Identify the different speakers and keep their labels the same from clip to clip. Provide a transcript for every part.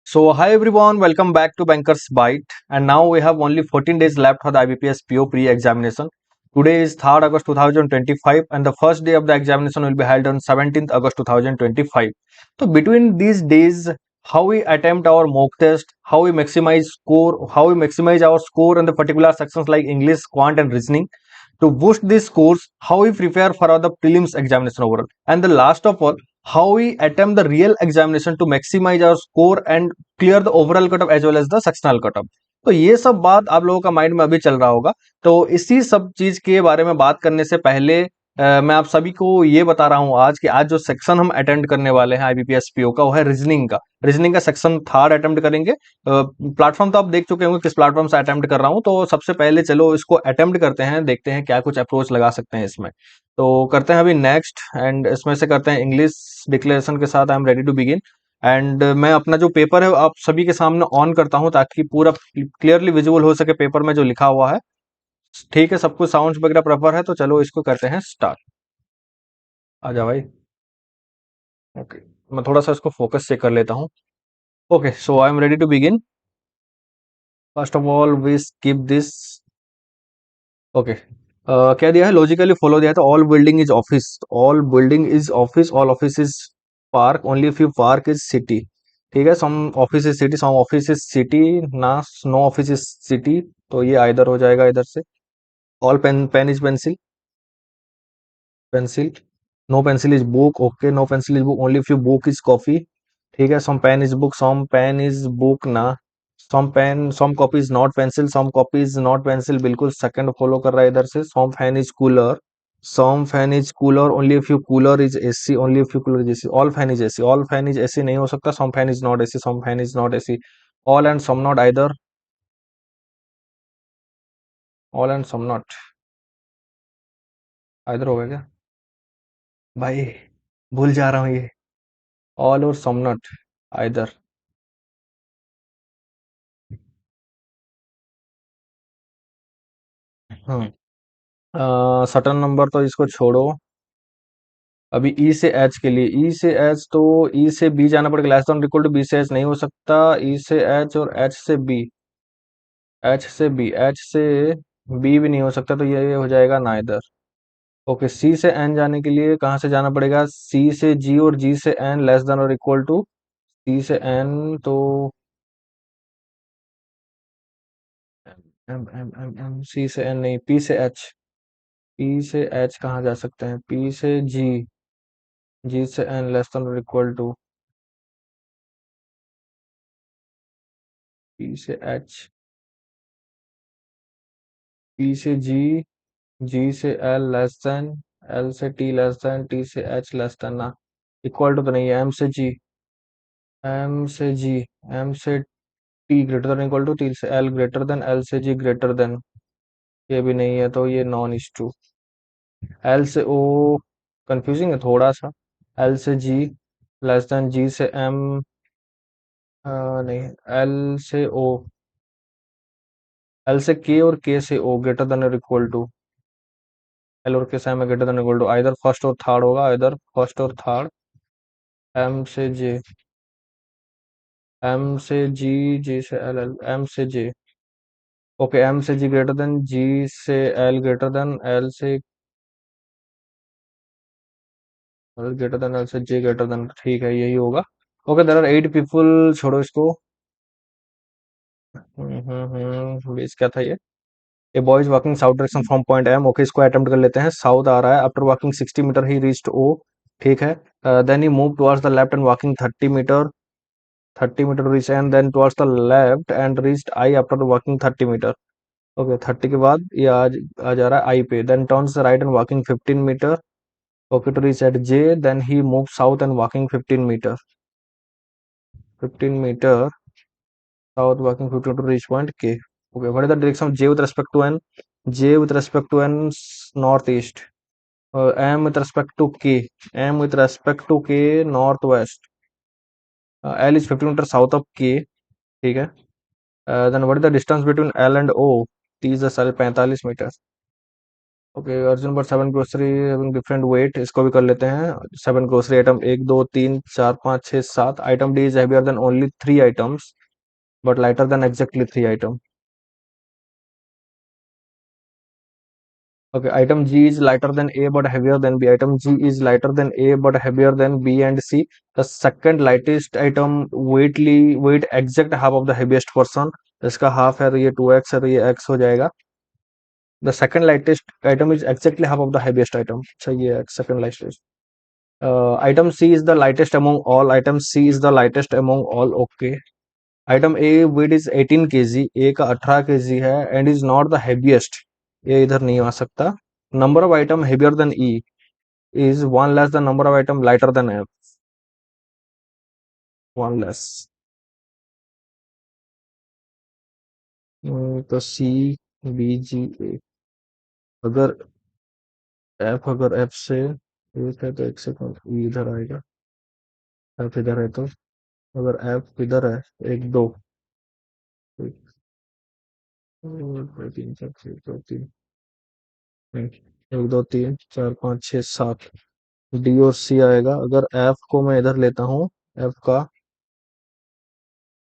Speaker 1: So, hi everyone, welcome back to Bankers Bite. And now we have only 14 days left for the IBPS PO pre examination. Today is 3rd August 2025, and the first day of the examination will be held on 17th August 2025. So, between these days, how we attempt our mock test, how we maximize score, how we maximize our score in the particular sections like English, Quant, and Reasoning to boost these scores, how we prepare for the prelims examination overall, and the last of all, how we attempt the real examination to maximize our score and clear the overall cutoff as well as the sectional cutoff. तो ये सब बात आप लोगों का mind में अभी चल रहा होगा। तो इसी सब चीज के बारे में बात करने से पहले मैं आप सभी को ये बता रहा हूँ आज कि आज जो सेक्शन हम अटेंड करने वाले हैं आईबीपीएस पीओ का वो है रीजनिंग का सेक्शन थर्ड अटेम्प्ट करेंगे। प्लेटफॉर्म तो आप देख चुके होंगे किस प्लेटफॉर्म से अटेम्प्ट कर रहा हूँ, तो सबसे पहले चलो इसको अटेम्प्ट करते हैं, देखते हैं क्या कुछ अप्रोच लगा सकते हैं इसमें। तो करते हैं अभी नेक्स्ट, एंड इसमें से करते हैं इंग्लिश डिक्लेरेशन के साथ। I am ready to begin. And मैं अपना जो पेपर है आप सभी के सामने ऑन करता हूं ताकि पूरा क्लियरली विजुअल हो सके पेपर में जो लिखा हुआ है। ठीक है, सब कुछ साउंड वगैरह प्रॉपर है, तो चलो इसको करते हैं स्टार्ट। आ जा भाई। ओके, मैं थोड़ा सा इसको फोकस चेक कर लेता हूँ। Okay, so I am ready to begin. First of all we skip this. Okay, क्या दिया है? लॉजिकली फॉलो दिया है, तो all building is office, all building is office, all office is park, only few park is city. ठीक है, some office is city, some office is city, ना no office is city. तो ये either हो जाएगा इधर से। All pen pen is pencil, pencil. No pencil is book, okay, no pencil is book, only few book is coffee. ठीक है, some pen is book, some pen is book ना। Some pen some copy is not pencil, some copy is not pencil, बिल्कुल second follow कर रहा है इधर से। Some fan is cooler, some fan is cooler, only few cooler is AC, only few cooler is AC. All fan is AC, all fan is AC नहीं हो सकता। Some fan is not AC, some fan is not AC. All and some not either, all and some not either हो गया क्या भाई? भूल जा रहा हूँ ये। ऑल और some not either. Certain number तो इसको छोड़ो। अभी ई से एच के लिए, ई से एच तो ई से बी जाना पड़ेगा। Less than equal to B से एच नहीं हो सकता। ई से एच और एच से बी, एच से बी, एच से बी भी नहीं हो सकता, तो ये हो जाएगा नाइदर। ओके, सी से एन जाने के लिए कहाँ से जाना पड़ेगा? सी से जी और जी से एन लेस देन और इक्वल टू सी से एन, तो M M M M C से एन नहीं, पी से एच। पी से एच कहाँ जा सकते हैं? पी से जी, जी से एन लेस देन और इक्वल टू पी से एच, पी से जी, जी से एल लेस देन, एल से टी लेस देन, टी से एच लेस देन ना। इक्वल टू तो नहीं है। एम से जी, एम से जी, एम से T greater than equal to T से एल ग्रेटर देन, एल से जी ग्रेटर देन, ये भी नहीं है, तो ये नॉन इज टू। एल से ओ कंफ्यूजिंग है थोड़ा सा। एल से जी लेस देन, जी से एम नहीं, एल से ओ, एल से के और के से ओ ग्रेटर देन और इक्वल टू, एल और के से M greater than equal to, either first और थर्ड होगा, आइदर फर्स्ट और थर्ड। एम से जे, एम से जी, जी से एल, एल एम से जे। ओके, एम से जी ग्रेटर देन, जी से एल ग्रेटर देन, एल से एल ग्रेटर देन, एल से जे ग्रेटर देन। ठीक है, यही होगा। ओके, देयर आर 8 पीपल, छोड़ो इसको। बीस क्या था ये? A boys walking south direction from point M. Okay, इसको अटेम्प्ट कर लेते हैं। साउथ आ रहा है। After walking 60 meter he reached O. ठीक है, then he move towards the left and walking 30 meter, 30 meter reach, and then towards the left and reached I after walking 30 meter. Okay, 30 के बाद ये आ जा रहा है आई पे। Then turns right and walking 15 meter. Okay, to reach at J, then he move south and walking 15 meter, 15 meter south walking 15 to reach point K. Okay, what is the direction of J with respect to N? J with respect to N north east, M with respect to K, M with respect to K north west, L is 15 meter south of के। ठीक है, then what is the distance between L and O? 30 10 45 metre. Okay, Arjun but 7 grocery having different weight, इसको भी कर लेते हैं। 7 grocery item, 1 2 3 4 5 6 7। Item D is heavier than only 3 items but lighter than exactly 3 item. Okay, item G is lighter than A but heavier than B. Item G is lighter than A but heavier than B and C. The second lightest item weight exact half of the heaviest person. इसका half है तो ये 2x है तो ये x हो जाएगा. The second lightest item is exactly half of the heaviest item. अच्छा ये x second lightest. Item C is the lightest among all. Item C is the lightest among all. Okay. Item A weight is 18 kg. A का 18 kg है and is not the heaviest. ये इधर नहीं आ सकता. Number of item heavier than E is one less than number of item lighter than F. One less. तो C B G A. अगर F से एक है तो एक सेकंड E इधर आएगा, F इधर है तो अगर F इधर है, एक दो, एक दो तीन चार छः दो तीन, एक दो तीन चार पाँच छः सात, डी और सी आएगा। अगर एफ को मैं इधर लेता हूँ, एफ का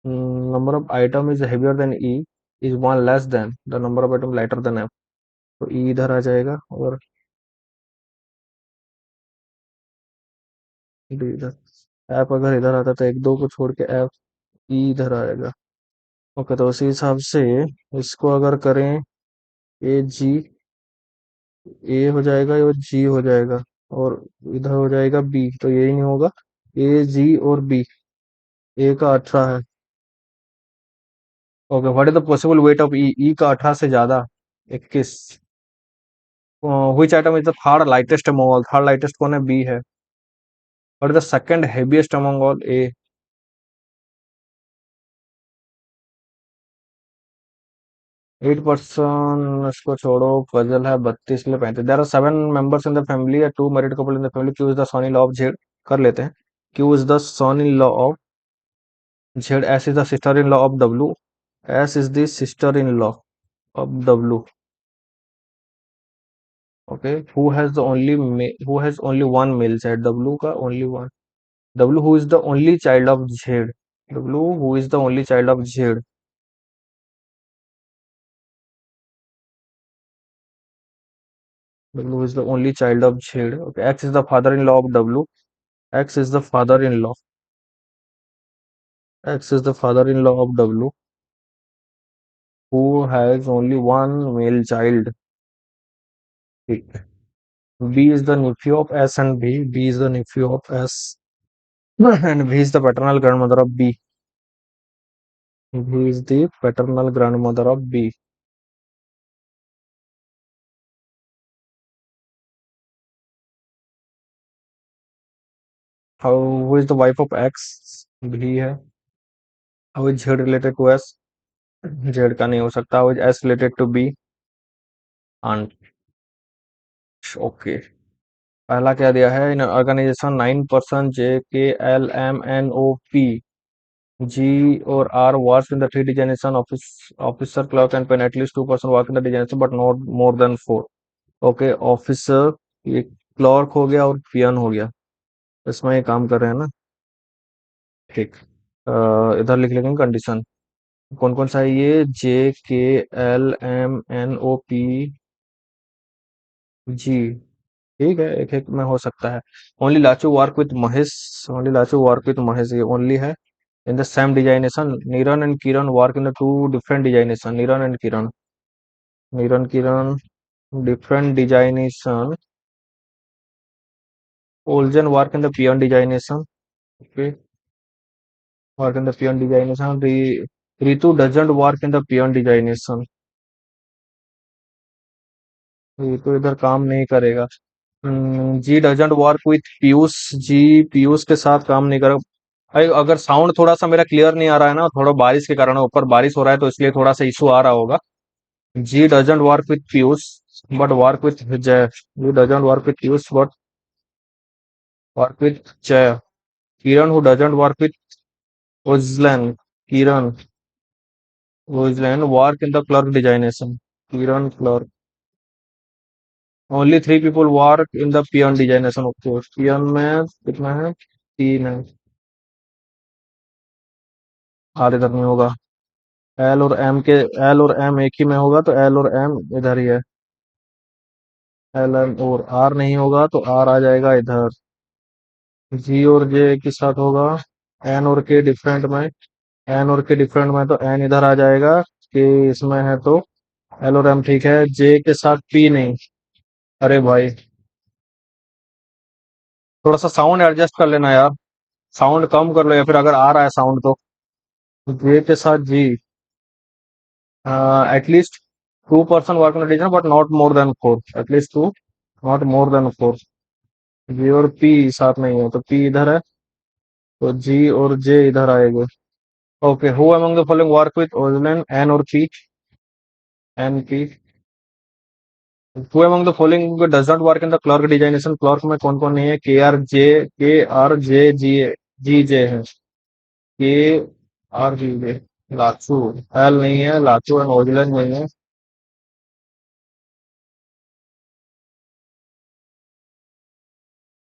Speaker 1: number of item is heavier than E is one less than the number of item lighter than F, तो ई इधर आ जाएगा और डी इधर। एफ अगर इधर आता तो एक दो को छोड़ के एफ ई इधर आएगा। ओके, तो उसी हिसाब से इसको अगर करें ए जी, ए हो जाएगा और जी हो जाएगा और इधर हो जाएगा बी, तो यही नहीं होगा। ए जी और बी, ए का 18 है। Okay, what is the possible weight of E, E का 18 से ज्यादा 21। Which item is the third lightest among all, third lightest कौन है, बी है। व्हाट इज द सेकंड हेवीएस्ट अमंग ऑल, ए। 8%, इसको छोड़ो, पजल है 32 ले 35। There are 7 members in the family, two married couple in the family, Q is the son in law of Z. कर लेते हैं। Q is the son in law of Z, S is the sister in law of W, S is the sister in law of W. Okay, who has only one male child, W का only one. W who is the only child of Z, W who is the only child of Z, W is the only child of Z. Okay, X is the father in law of W, x is the father in law, X is the father in law of W who has only one male child. ठीक है। B is the nephew of S and B, B is the nephew of S and V is the paternal grandmother of B. V is the paternal grandmother of B. How, who is the wife of X? B है। How is Z related to S? Z का नहीं हो सकता। How is S related to B? Aunt. Okay. पहला क्या दिया है, इन organisation 9% JKLMNOP G और R works in the three designation officer clerk and pen, at least 2% work in the designation but not more than 4। Okay, officer, ये clerk हो गया और पियन हो गया, इसमें ये काम कर रहे हैं ना। ठीक। इधर लिख लेंगे कंडीशन, कौन कौन सा है ये, JKLMNOP G। ठीक है, एक एक में हो सकता है। Only Lachu work with Mahesh, only Lachu work with Mahesh, ये ओनली है। In the same designation, Niran and Kiran work in the two different designation, Niran and Kiran, Niran Kiran different designation. ओल्जन work in the peon designation. Okay, work in the peon designation. Ritu doesn't work in the peon designation, Ritu इधर काम नहीं करेगा। जी doesn't work with Piyush, जी पीयूष के साथ काम नहीं करेगा। भाई अगर साउंड थोड़ा सा मेरा क्लियर नहीं आ रहा है ना, थोड़ा बारिश के कारण, ऊपर बारिश हो रहा है तो इसलिए थोड़ा सा इशू आ रहा होगा। G doesn't work with Piyush but work with Jay, G doesn't work with Piyush but work with Jay. Kiran who doesn't work with उजलन, किरण उजलन work in the clerk designation, Kiran clerk. Only three people work in the peon designation of course. Peon में कितना है? तीन है। Are इधर नहीं होगा। एल और एम के, एल और एम एक ही में होगा तो एल और एम इधर ही है। एल एम और आर नहीं होगा तो आर आ जाएगा इधर। जी और जे के साथ होगा। एन और के डिफरेंट में, एन और के डिफरेंट में तो एन इधर आ जाएगा कि इसमें है तो एल और एम ठीक है। जे के साथ पी नहीं। अरे भाई, थोड़ा सा साउंड एडजस्ट कर लेना यार। साउंड कम कर लो या फिर अगर आ रहा है साउंड तो। जे के साथ G, at least two person work in design but not more than four, at least two, not more than four. G और पी साथ नहीं है तो पी इधर है, तो जी और जे इधर आएंगे। Okay, who among the following work with origin N और P? N P. Who among the following does not work in the clerk designation? Clerk में कौन कौन नहीं है? के आर जे जी, जी जे है। के आर जी जे। लाचू, एल नहीं है, लाचू एंड ओरिजिन नहीं है।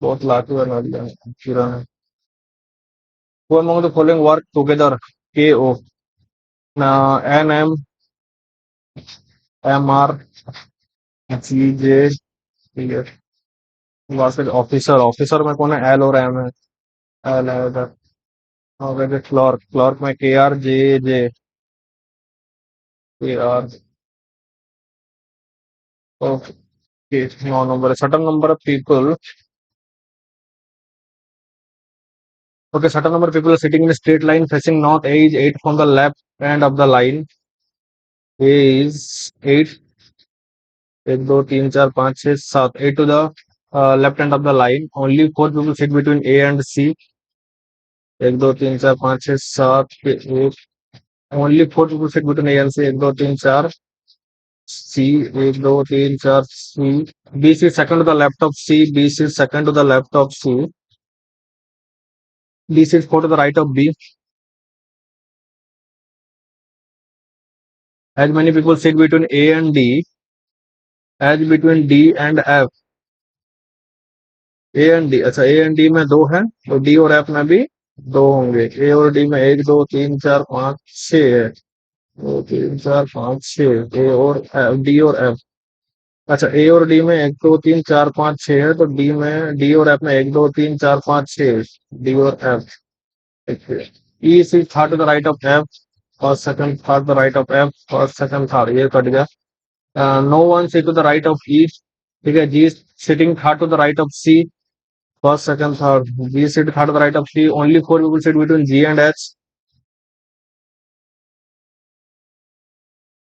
Speaker 1: बहुत लाचू एंड ओरिजिन किरण है। Who among the following work together? के ओ, एन एम, एम आर, जी जे, ऑफिसर, ऑफिसर में कौन है? एल और एम है। एल है उधर। और क्लर्क, क्लर्क में के are J J, K R. Okay, 9 number, certain number of people. Okay, certain number of people are sitting in a straight line facing north. A is 8 from the left end of the line. A is 8, 1 2 3 4 5 6 7, 8 to the left end of the line. Only 4 people sit between A and C. 1 2 3 4 5 6 7 8। Only 4 people sit between A and C. 1 2 3 4 C, 1 2 3 4 C। B sits second to the left of C. B sits second to the left of C। D sits fourth to the right of B। As many people sit between A and D as between D and F? A and D, अच्छा A and D में दो हैं तो D और F में भी दो होंगे। ए और डी में 1 2 3 4 5 6 है। 2 3 4 5 6 ए और डी और एफ। अच्छा, ए और डी में 1 2 3 4 5 6 है तो डी में, डी और एफ में 1 2 3 4 5 6। डी और F. E is third to the right of F, first second third the right of F, first second third, ये कट गया। No one sit to the right of E. ठीक है, G sitting third to the right of C, first second third. G sit third to the right of C. Only four people sit between G and H.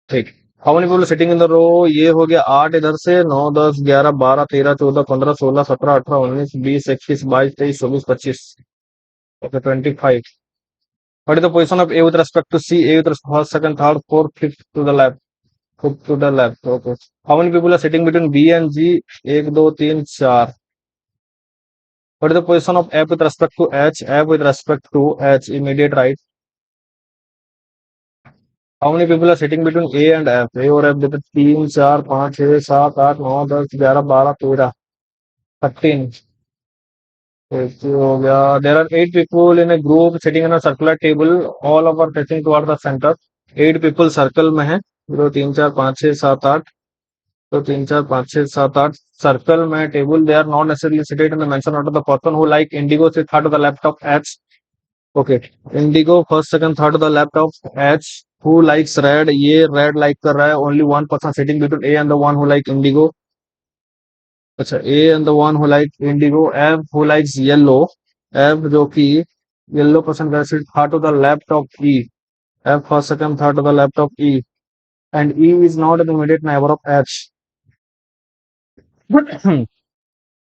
Speaker 1: ठीक। How many people sitting in the row? ये हो गया 8 इधर से, 9 10 11 12 13 14 15 16 17 18 19 20 21 22 23 24 25। Okay, 25। What is the position of A with respect to C? A with respect first, second, third, fourth, fifth to the left. Fifth to the left. Okay. How many people are sitting between B and G? 1 2 3 4। What is the position of F with respect to H? F with respect to H, immediate right. How many people are sitting between A and F? A और F देखो, 3 4 5 6 7 8 9 10 11 12 13 13। हो गया। There are 8 people in a group sitting in a circular table. All of are facing toward the center. 8 people circle में है। 2 3 4 5 6 7 8। तो 3 4 5 6 7 8 circle में table. They are not necessarily seated in the mention order. The person who like indigo sit third to the left of H. Okay, indigo first second third to the left of H. Who likes red? ये red like कर रहा है। Only one person sitting between A and the one who like indigo. अच्छा, A and the one who like indigo. F who likes yellow. F जो कि yellow person का sit third to the left of E. F first second third to the left of E. And E is not an immediate neighbor of H.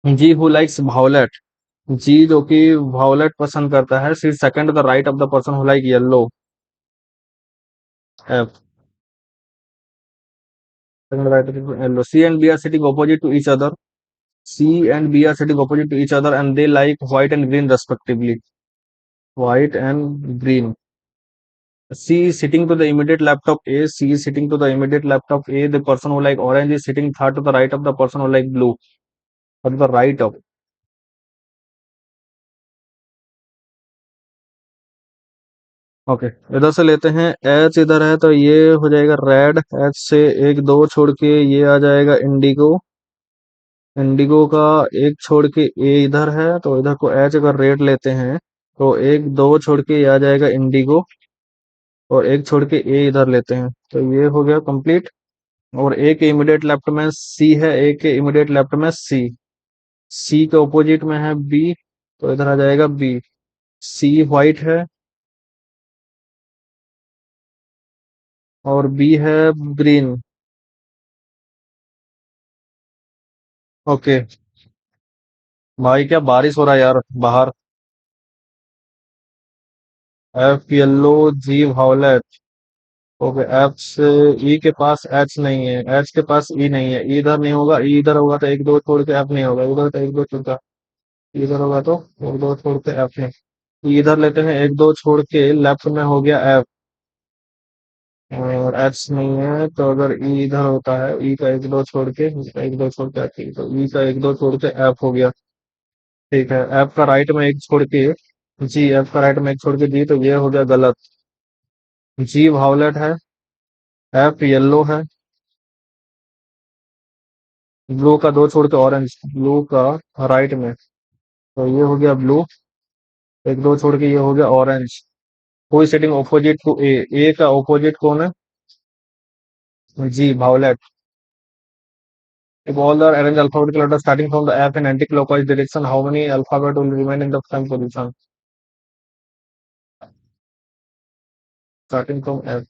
Speaker 1: G who likes violet. G जो कि violet पसंद करता है, sit second to the right of the person who like yellow. F second right of yellow. C and B are sitting opposite to each other। C and B are sitting opposite to each other and they like white and green respectively। white and green। C is sitting to the immediate laptop A. C is sitting to the immediate laptop A. The person who like orange is sitting third to the right of the person who like blue. Or to the right of. Okay, इधर से लेते हैं H, इधर है तो ये हो जाएगा रेड। एच से एक दो छोड़ के ये आ जाएगा इंडिगो। इंडिगो का एक छोड़ के ए इधर है, तो इधर को एच अगर रेड लेते हैं तो एक दो छोड़ के ये आ जाएगा इंडिगो, और एक छोड़ के ए इधर लेते हैं तो ये हो गया कंप्लीट। और ए के इमीडिएट लेफ्ट में सी है, ए के इमीडिएट लेफ्ट में सी। सी के ऑपोजिट में है बी, तो इधर आ जाएगा बी। सी व्हाइट है और बी है ग्रीन। ओके भाई, क्या बारिश हो रहा है यार बाहर। एफ येलो, जी वायलेट। ओके, एफ से ई के पास एच नहीं है, एच के पास ई नहीं है, ई इधर नहीं होगा, ई इधर होगा तो एक दो छोड़ के एफ नहीं होगा, उधर तो एक दो छोड़ का इधर होगा तो एक दो छोड़ के एफ नहीं। ई इधर लेते हैं, एक दो छोड़ के लेफ्ट में हो गया एफ, और एच नहीं है तो अगर ई इधर होता है, ई का एक दो छोड़ के, ई का एक दो छोड़ के ठीक, तो ई का एक दो छोड़ के एफ हो गया। ठीक है, एफ का राइट में एक छोड़ के जी, एफ का राइट में एक छोड़ के जी, तो ये हो गया गलत। जी वायलेट है, एफ येलो है, ब्लू का दो छोड़ के ऑरेंज, ब्लू का राइट में, तो ये हो गया ब्लू। एक दो छोड़ के ये हो गया orange. Who is sitting opposite to A, A का ऑपोजिट कौन है? G violet. If all the arranged alphabetical letters starting from the F in anti-clockwise direction, how many alphabet will remain in the same position? Starting from F.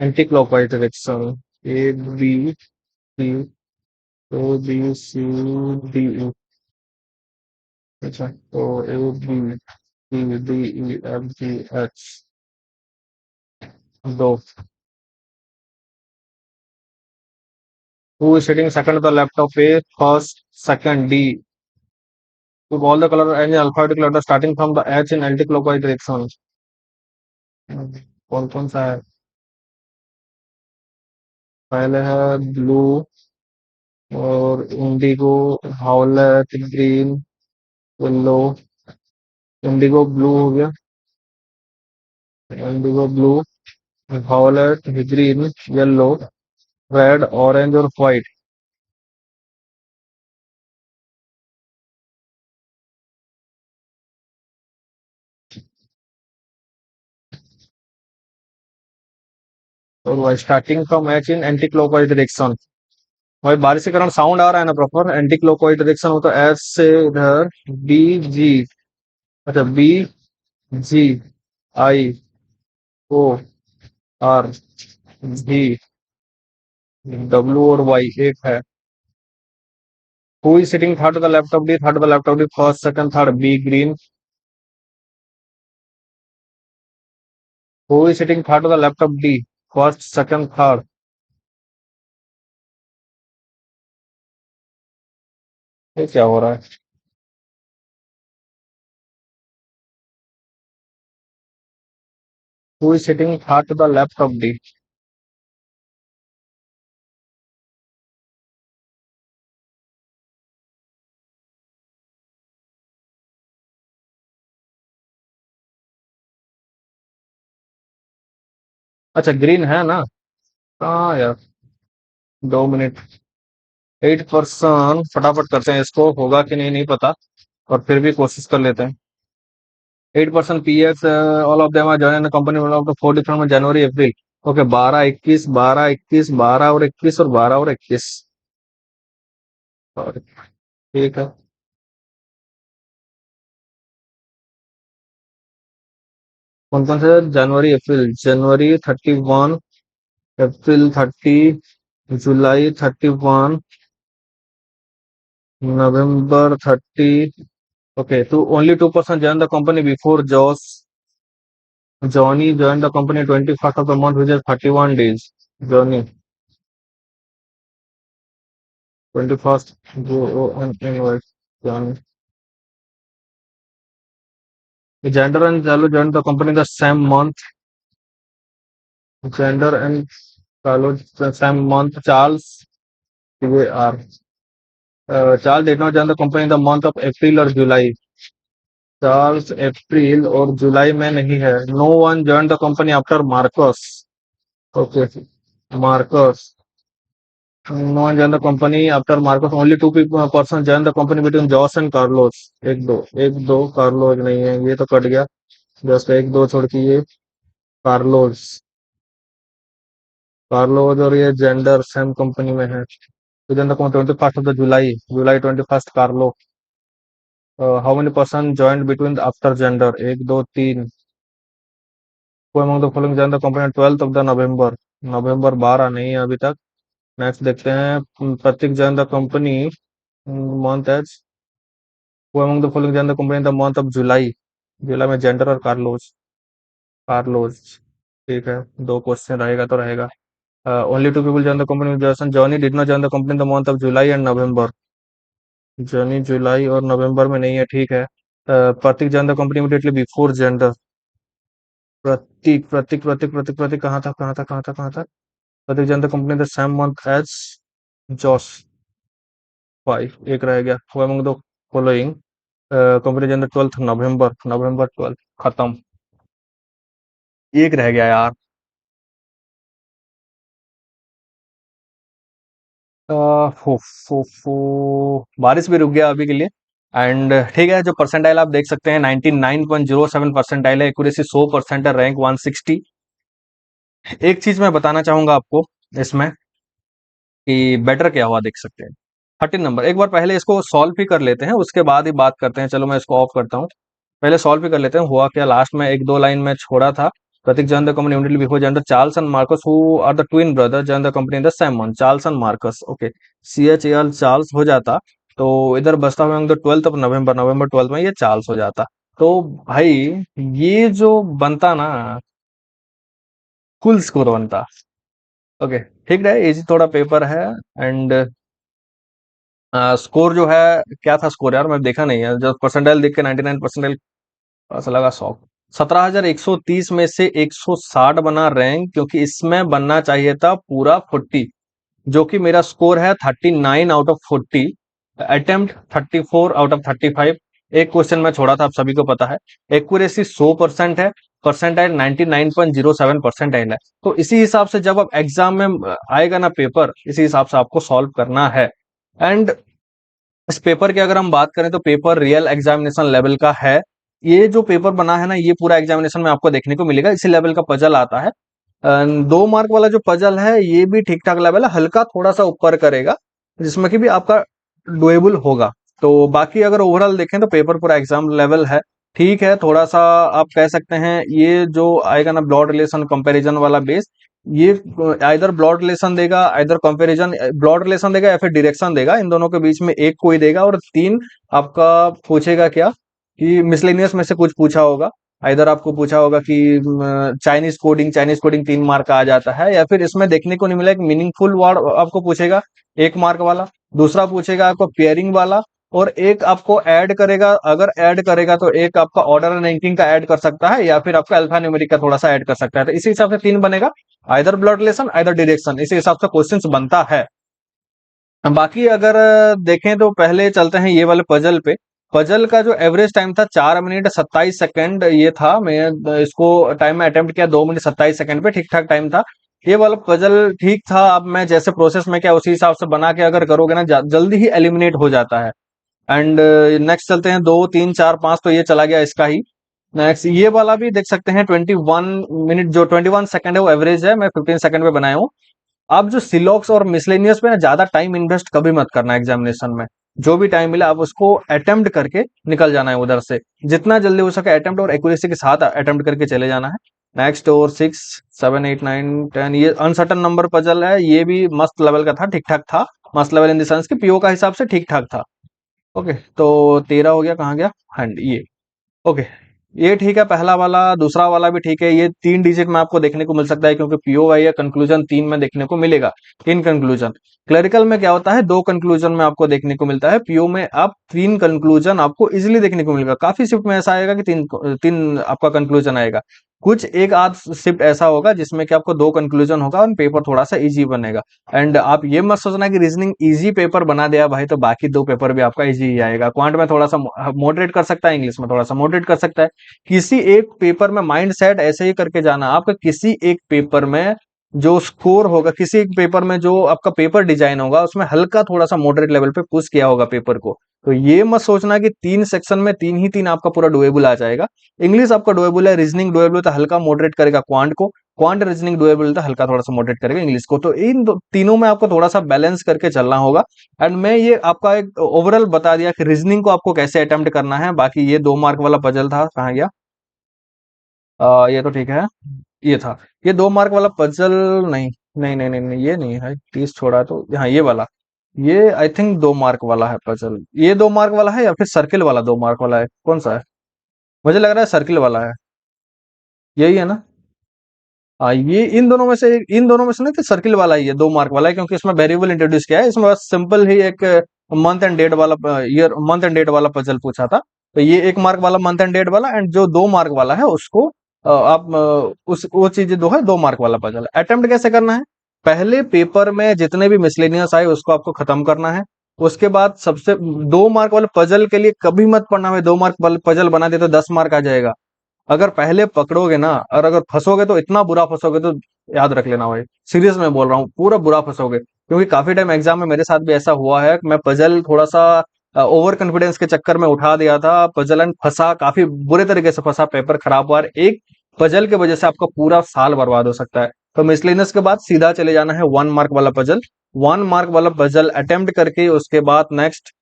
Speaker 1: Anti-clockwise direction. A, B, C, A, B, C, D, E. अच्छा, तो A, B, C, D, E, F, G, H. दो। Who is sitting second to the left of A, first, second, D. If all the color any alphabetical letter starting from the H in anti-clockwise direction. कौन कौन सा है? पहले है blue और indigo, violet, green, yellow. Indigo blue हो गया, indigo blue, violet, green, yellow, red, orange और व्हाइट। और starting from H in anti clockwise direction. भाई बारिश के कारण साउंड आ रहा है ना प्रॉपर? एंटी क्लॉकवाइज डायरेक्शन हो तो एच से इधर बी जी, अच्छा B G, I, O, R, G, W और वाई एक है। Who is sitting third the left of D, third the left of D, first second third, B green. Who is sitting third the left of D, first second third. ये क्या हो रहा है? Who is sitting third the left of D. अच्छा green है ना? हाँ यार, 2 मिनट। 8%, फटाफट करते हैं इसको, होगा कि नहीं नहीं पता, और फिर भी कोशिश कर लेते हैं। 8% PS, all of them are join company of the 4 different January April. Okay, 12 21, 12 21, 12 और 21 और 12 और 21। ठीक है। कौन कौन से? जनवरी अप्रैल, जनवरी 31, अप्रैल 30, जुलाई 31, नवंबर 30। Okay, so only 2% joined the company before Johnny joined the company 21st of the month, which is 31 days. Johnny, 21st, Johnny. Gender and Jalo joined the company the same month. Gender and Jalo the same month. Charles CAR. Charles did not join the company in the month of April or July. Charles अप्रैल और जुलाई में नहीं है. No one join the company after Marcus. Okay, Marcus. No one join the company after Marcus. Only two person join the company between Jose and Carlos. एक दो Carlos नहीं है, ये तो कट गया. जस्ट एक दो छोड़ के ये कार्लोस. कार्लोस और ये जेंडर सेम कंपनी में है. With in the 21st of the July. July 21st Carlo. How many person joint between after gender. एक दो तीन. Who among the following joined the company on 12th of the November. नवंबर 12 नहीं है अभी तक. Next देखते हैं. प्रतीक joined the company month as. Who among the following joined the company in the month of July. जुलाई में जेंडर और Carlos. Carlos. ठीक है, दो क्वेश्चन रहेगा तो रहेगा. Only two people joined the company with Jason. Johnny did not join the company in the month of July and November. Johnny जुलाई और नवंबर में नहीं है, ठीक है. Prateek joined the company immediately before Zander. Prateek Prateek Prateek Prateek Prateek कहाँ था. Prateek joined the company in the same month as Jose. 5 एक रह गया. Who among the following company joined the 12th नवंबर. नवंबर 12 खत्म. एक रह गया यार. फो फो फो बारिश भी रुक गया अभी के लिए. एंड ठीक है, जो परसेंटाइल आप देख सकते हैं 99.07 परसेंटाइल है. एक्यूरेसी 100% है. रैंक 160. एक चीज मैं बताना चाहूंगा आपको इसमें कि बेटर क्या हुआ देख सकते हैं. 13 नंबर. एक बार पहले इसको सॉल्व भी कर लेते हैं, उसके बाद ही बात करते हैं. चलो मैं इसको ऑफ करता हूँ. पहले सॉल्व भी कर लेते हैं. हुआ क्या लास्ट में एक दो लाइन में छोड़ा था. Prateek joined the company immediately before gender. Charles and Marcus, who are the twin brother, joined the company in the same month. Charles and Marcus. Okay. CHAL Charles हो जाता तो इधर बचता हुआ द 12th ऑफ नवंबर. नवंबर 12 में ये Charles हो जाता. तो भाई ये जो बनता ना, कुल स्कोर बनता. ओके, ठीक है. इजी थोड़ा पेपर है. एंड स्कोर जो है, क्या था स्कोर यार, मैं देखा नहीं है. जब परसेंटाइल देख के 99 परसेंटाइल ऐसा लगा. 17,130 में से 160 बना रैंक, क्योंकि इसमें बनना चाहिए था पूरा 40, जो कि मेरा स्कोर है 39 out of 40. Attempt 34 out of 35. एक क्वेश्चन में छोड़ा था, आप सभी को पता है. एक्यूरेसी 100% है. परसेंटाइल 99.07 परसेंटाइल है. तो इसी हिसाब से जब अब एग्जाम में आएगा ना पेपर, इसी हिसाब से आपको सॉल्व करना है. एंड इस पेपर की अगर हम बात करें तो पेपर रियल एग्जामिनेशन लेवल का है. ये जो पेपर बना है ना, ये पूरा एग्जामिनेशन में आपको देखने को मिलेगा. इसी लेवल का पजल आता है. 2 मार्क वाला जो पजल है ये भी ठीक ठाक लेवल है, हल्का थोड़ा सा ऊपर करेगा, जिसमें कि भी आपका डुएबल होगा. तो बाकी अगर ओवरऑल देखें तो पेपर पूरा एग्जाम लेवल है. ठीक है, थोड़ा सा आप कह सकते हैं ये जो आएगा ना ब्लड रिलेशन कंपैरिजन वाला बेस, ये आइदर ब्लड रिलेशन देगा, आइदर कंपैरिजन. ब्लड रिलेशन देगा या फिर डायरेक्शन देगा. इन दोनों के बीच में एक कोई देगा. और 3 आपका पूछेगा क्या कि मिसलेनियस में से कुछ पूछा होगा. इधर आपको पूछा होगा कि चाइनीज कोडिंग 3 मार्क का आ जाता है, या फिर इसमें देखने को नहीं मिला एक मीनिंगफुल वर्ड आपको पूछेगा 1 मार्क वाला. दूसरा पूछेगा आपको पेयरिंग वाला. और एक आपको ऐड करेगा, अगर ऐड करेगा तो एक आपका ऑर्डर एंड रैंकिंग का ऐड कर सकता है, या फिर आपका अल्फा न्यूमेरिक का थोड़ा सा ऐड कर सकता है. तो इसी हिसाब से 3 बनेगा. Either blood relation, either direction. इसी हिसाब से क्वेश्चंस बनता है. बाकी अगर देखें तो पहले चलते हैं ये वाले पजल पे. पजल का जो एवरेज टाइम था 4 मिनट 27 सेकंड ये था. मैं इसको टाइम में अटेम्प्ट किया 2 मिनट 27 सेकंड पे. ठीक ठाक टाइम था. ये वाला पजल ठीक था. अब मैं जैसे प्रोसेस में क्या उसी हिसाब से बना के अगर करोगे ना, जल्दी ही एलिमिनेट हो जाता है. एंड नेक्स्ट चलते हैं 2 3 4 5. तो ये चला गया इसका ही. नेक्स्ट ये वाला भी देख सकते हैं 21 मिनट, जो 21 सेकंड है वो एवरेज है. मैं 15 सेकंड पे बनाया हूँ. आप जो सिलॉक्स और मिसलेनियस पे ना ज्यादा टाइम इन्वेस्ट कभी मत करना एग्जामिनेशन में. जो भी टाइम मिला आप उसको अटेम्प्ट करके निकल जाना है उधर से. जितना जल्दी हो सके अटेम्प्ट और एक्यूरेसी के साथ अटेम्प्ट करके चले जाना है. नेक्स्ट और 6 7 8 9 10, ये अनसर्टन नंबर पजल है. ये भी मस्त लेवल का था, ठीक ठाक था. मस्त लेवल इन द सेंस कि पीओ का हिसाब से ठीक ठाक था. ओके, तो 13 हो गया. कहाँ गया हैंड ये. ओके, ये ठीक है, पहला वाला, दूसरा वाला भी ठीक है। ये 3 डिजिट में आपको देखने को मिल सकता है, क्योंकि पीओवाई या कंक्लूजन 3 में देखने को मिलेगा। इन कंक्लूजन, क्लरिकल में क्या होता है, 2 कंक्लूजन में आपको देखने को मिलता है। पीओ में आप 3 कंक्लूजन आपको इजीली देखने को मिलेगा। काफी शिफ्ट में ऐसा आएगा कि 3 आपका कंक्लूजन आएगा। कुछ एक आध शिफ्ट ऐसा होगा जिसमें कि आपको 2 कंक्लूजन होगा और पेपर थोड़ा सा इजी बनेगा। एंड आप ये मत सोचना कि रीजनिंग इजी पेपर बना दिया भाई तो बाकी 2 पेपर भी आपका इजी ही आएगा। क्वांट में थोड़ा सा मॉडरेट कर सकता है, इंग्लिश में थोड़ा सा मॉडरेट कर सकता है। किसी एक पेपर में माइंड सेट ऐसे ही करके जाना आपका, किसी एक पेपर में जो स्कोर होगा, किसी एक पेपर में जो आपका पेपर डिजाइन होगा उसमें हल्का थोड़ा सा मॉडरेट लेवल पे पुश किया होगा पेपर को। तो ये मत सोचना कि 3 सेक्शन में 3 ही 3 आपका पूरा डुएबल आ जाएगा। इंग्लिश आपका डुएबल है, रीजनिंग डुएबल है तो हल्का मॉडरेट करेगा क्वांट को, क्वांट रीजनिंग डुएबल तो हल्का थोड़ा सा मॉडरेट करेगा इंग्लिश को। तो इन तीनों में आपको थोड़ा सा बैलेंस करके चलना होगा। एंड मैं ये आपका एक ओवरऑल बता दिया कि रीजनिंग को आपको कैसे अटेम्प्ट करना है। बाकी ये 2 मार्क वाला पजल था, कहाँ गया? ये तो ठीक है, ये था। ये 2 मार्क वाला पजल, नहीं नहीं नहीं नहीं नहीं, ये नहीं है, 30 छोड़ा है तो हाँ ये वाला, ये आई थिंक 2 मार्क वाला है पजल। ये 2 मार्क वाला है या फिर सर्किल वाला 2 मार्क वाला है, कौन सा है? मुझे लग रहा है सर्किल वाला है। यही है ना? ये इन दोनों में से नहीं तो सर्किल वाला ही है, 2 मार्क वाला है, क्योंकि इसमें वेरिएबल इंट्रोड्यूस किया है। इसमें बस सिंपल ही एक मंथ एंड डेट वाला, ईयर मंथ एंड डेट वाला पजल पूछा था। तो ये 1 मार्क वाला मंथ एंड डेट वाला, एंड जो 2 मार्क वाला है उसको आप उस वो चीजें दो है 2 मार्क वाला पजल। अटेम्प्ट कैसे करना है? पहले पेपर में जितने भी मिसलेनियस आए उसको आपको खत्म करना है। उसके बाद सबसे 2 मार्क वाले पजल के लिए कभी मत पढ़ना है 2 मार्क पजल बना दे तो 10 मार्क आ जाएगा। अगर पहले पकड़ोगे ना, और अगर फंसोगे तो इतना बुरा फंसोगे, तो याद रख लेना भाई, सीरियस में बोल रहा हूँ, पूरा बुरा फंसोगे। क्योंकि काफी टाइम एग्जाम में मेरे साथ भी ऐसा हुआ है कि मैं पजल थोड़ा सा ओवर कॉन्फिडेंस के चक्कर में उठा दिया था पजल, एंड फंसा, काफी बुरे तरीके से फंसा, पेपर खराब हुआ। और एक पजल की वजह से आपका पूरा साल बर्बाद हो सकता है। तो मिसलेनियस के बाद सीधा चले जाना है 1 मार्क वाला पजल। 1 मार्क वाला पजल अटेम्प्ट करके उसके बाद नेक्स्ट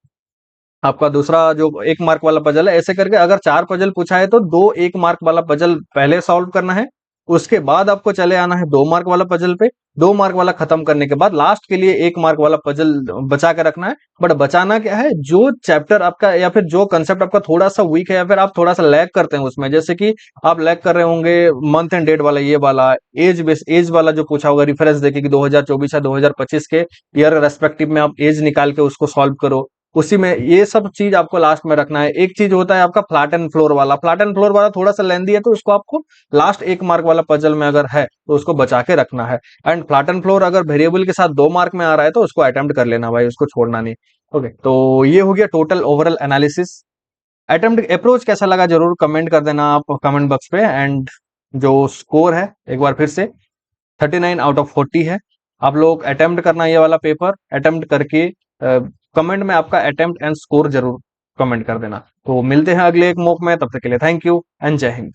Speaker 1: आपका दूसरा जो 1 मार्क वाला पजल है, ऐसे करके अगर 4 पजल पूछा है तो 2 1 मार्क वाला पजल पहले सॉल्व करना है। उसके बाद आपको चले आना है 2 मार्क वाला पजल पे। 2 मार्क वाला खत्म करने के बाद लास्ट के लिए 1 मार्क वाला पजल बचा के रखना है। बट बचाना क्या है, जो चैप्टर आपका या फिर जो कंसेप्ट आपका थोड़ा सा वीक है या फिर आप थोड़ा सा लैग करते हैं उसमें, जैसे कि आप लैग कर रहे होंगे मंथ एंड डेट वाला, ये वाला एज वाला जो पूछा होगा, रेफरेंस देके कि 2024 या 2025 के ईयर रेस्पेक्टिव में आप एज निकाल के उसको सॉल्व करो। उसी में ये सब चीज आपको लास्ट में रखना है। एक चीज होता है आपका फ्लैट एंड फ्लोर वाला, फ्लैट एंड फ्लोर वाला थोड़ा सा लेंदी है तो उसको आपको लास्ट 1 मार्क वाला पजल में अगर है तो उसको बचा के रखना है। एंड फ्लैट एंड फ्लोर अगर वेरिएबल के साथ 2 मार्क में आ रहा है तो उसको अटेम्प्ट कर लेना भाई, उसको छोड़ना नहीं। ओके, तो ये हो गया total overall analysis. Attempt approach कैसा लगा जरूर कमेंट कर देना आप कमेंट बॉक्स पे। एंड जो स्कोर है एक बार फिर से 39 आउट ऑफ 40 है। आप लोग अटेम्प्ट करना ये वाला पेपर, अटेम्प्ट करके कमेंट में आपका अटेम्प्ट एंड स्कोर जरूर कमेंट कर देना। तो मिलते हैं अगले एक मॉक में, तब तक के लिए थैंक यू एंड जय हिंद।